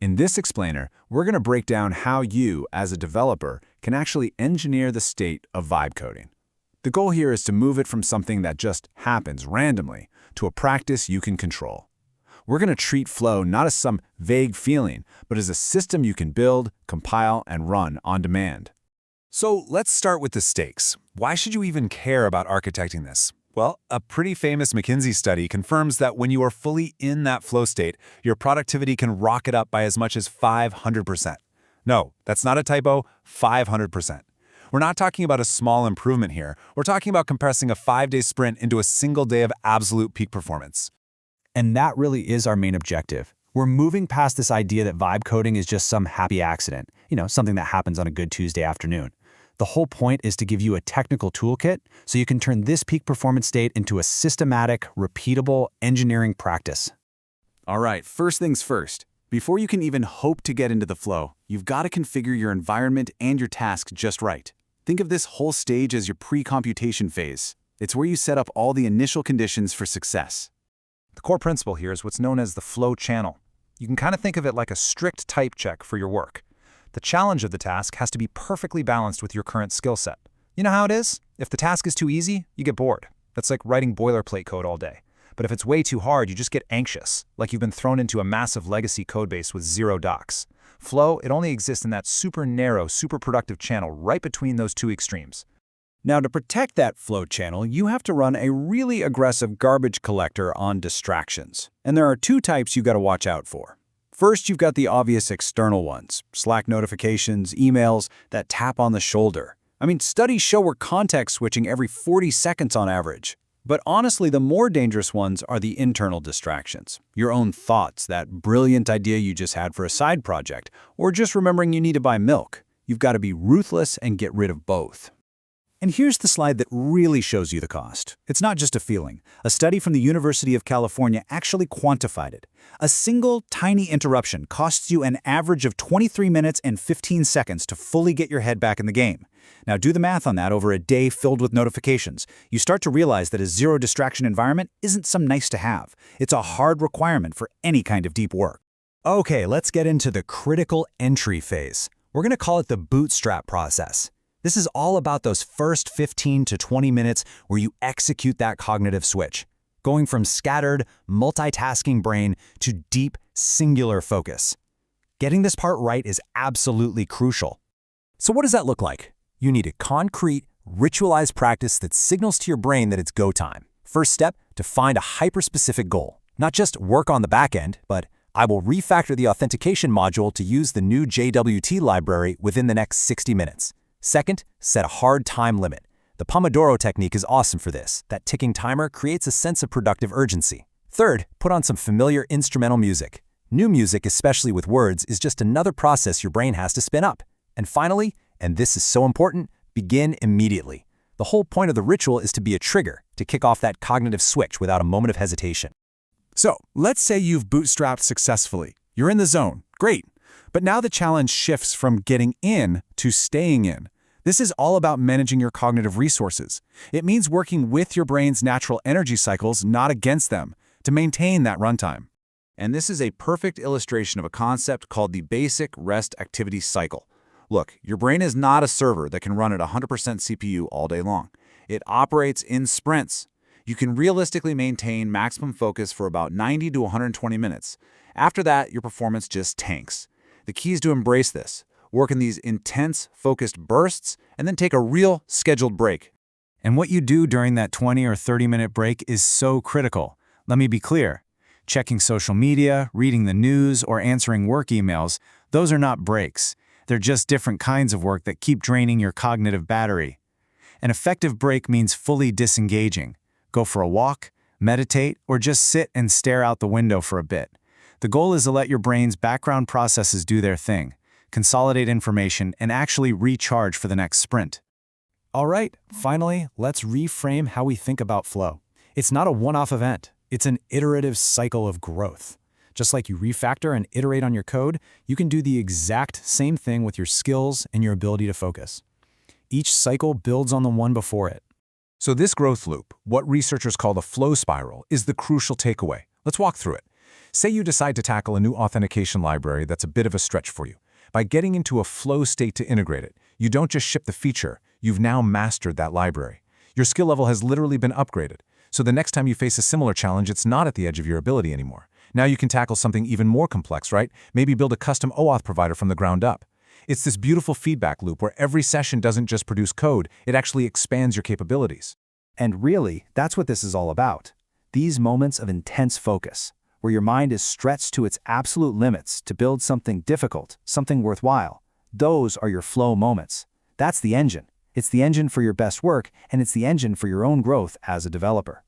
In this explainer, we're going to break down how you, as a developer, can actually engineer the state of vibe coding. The goal here is to move it from something that just happens randomly to a practice you can control. We're going to treat flow not as some vague feeling, but as a system you can build, compile, and run on demand. So let's start with the stakes. Why should you even care about architecting this? Well, a pretty famous McKinsey study confirms that when you are fully in that flow state, your productivity can rocket up by as much as 500%. No, that's not a typo, 500%. We're not talking about a small improvement here. We're talking about compressing a 5-day sprint into a single day of absolute peak performance. And that really is our main objective. We're moving past this idea that vibe coding is just some happy accident, something that happens on a good Tuesday afternoon. The whole point is to give you a technical toolkit so you can turn this peak performance state into a systematic, repeatable engineering practice. All right, first things first. Before you can even hope to get into the flow, you've got to configure your environment and your task just right. Think of this whole stage as your pre-computation phase. It's where you set up all the initial conditions for success. The core principle here is what's known as the flow channel. You can kind of think of it like a strict type check for your work. The challenge of the task has to be perfectly balanced with your current skill set. You know how it is? If the task is too easy, you get bored. That's like writing boilerplate code all day. But if it's way too hard, you just get anxious, like you've been thrown into a massive legacy codebase with zero docs. Flow, it only exists in that super narrow, super productive channel right between those two extremes. Now, to protect that flow channel, you have to run a really aggressive garbage collector on distractions. And there are two types you got to watch out for. First, you've got the obvious external ones, Slack notifications, emails that tap on the shoulder. Studies show we're context switching every 40 seconds on average. But honestly, the more dangerous ones are the internal distractions. Your own thoughts, that brilliant idea you just had for a side project, or just remembering you need to buy milk. You've got to be ruthless and get rid of both. And here's the slide that really shows you the cost. It's not just a feeling. A study from the University of California actually quantified it. A single tiny interruption costs you an average of 23 minutes and 15 seconds to fully get your head back in the game. Now do the math on that over a day filled with notifications. You start to realize that a zero distraction environment isn't some nice to have. It's a hard requirement for any kind of deep work. Okay, let's get into the critical entry phase. We're going to call it the bootstrap process. This is all about those first 15 to 20 minutes where you execute that cognitive switch, going from scattered, multitasking brain to deep, singular focus. Getting this part right is absolutely crucial. So what does that look like? You need a concrete, ritualized practice that signals to your brain that it's go time. First step, define a hyper-specific goal. Not just work on the back end, but I will refactor the authentication module to use the new JWT library within the next 60 minutes. Second, set a hard time limit. The Pomodoro technique is awesome for this. That ticking timer creates a sense of productive urgency. Third, put on some familiar instrumental music. New music, especially with words, is just another process your brain has to spin up. And finally, and this is so important, begin immediately. The whole point of the ritual is to be a trigger, to kick off that cognitive switch without a moment of hesitation. So, let's say you've bootstrapped successfully. You're in the zone. Great. But now the challenge shifts from getting in to staying in. This is all about managing your cognitive resources. It means working with your brain's natural energy cycles, not against them, to maintain that runtime. And this is a perfect illustration of a concept called the basic rest activity cycle. Look, your brain is not a server that can run at 100% CPU all day long. It operates in sprints. You can realistically maintain maximum focus for about 90 to 120 minutes. After that, your performance just tanks. The key is to embrace this. Work in these intense, focused bursts, and then take a real, scheduled break. And what you do during that 20 or 30-minute break is so critical. Let me be clear. Checking social media, reading the news, or answering work emails, those are not breaks. They're just different kinds of work that keep draining your cognitive battery. An effective break means fully disengaging. Go for a walk, meditate, or just sit and stare out the window for a bit. The goal is to let your brain's background processes do their thing, consolidate information, and actually recharge for the next sprint. All right, finally, let's reframe how we think about flow. It's not a one-off event. It's an iterative cycle of growth. Just like you refactor and iterate on your code, you can do the exact same thing with your skills and your ability to focus. Each cycle builds on the one before it. So this growth loop, what researchers call the flow spiral, is the crucial takeaway. Let's walk through it. Say you decide to tackle a new authentication library that's a bit of a stretch for you. By getting into a flow state to integrate it, you don't just ship the feature, you've now mastered that library. Your skill level has literally been upgraded. So the next time you face a similar challenge, it's not at the edge of your ability anymore. Now you can tackle something even more complex, right? Maybe build a custom OAuth provider from the ground up. It's this beautiful feedback loop where every session doesn't just produce code, it actually expands your capabilities. And really, that's what this is all about. These moments of intense focus, where your mind is stretched to its absolute limits to build something difficult, something worthwhile. Those are your flow moments. That's the engine. It's the engine for your best work, and it's the engine for your own growth as a developer.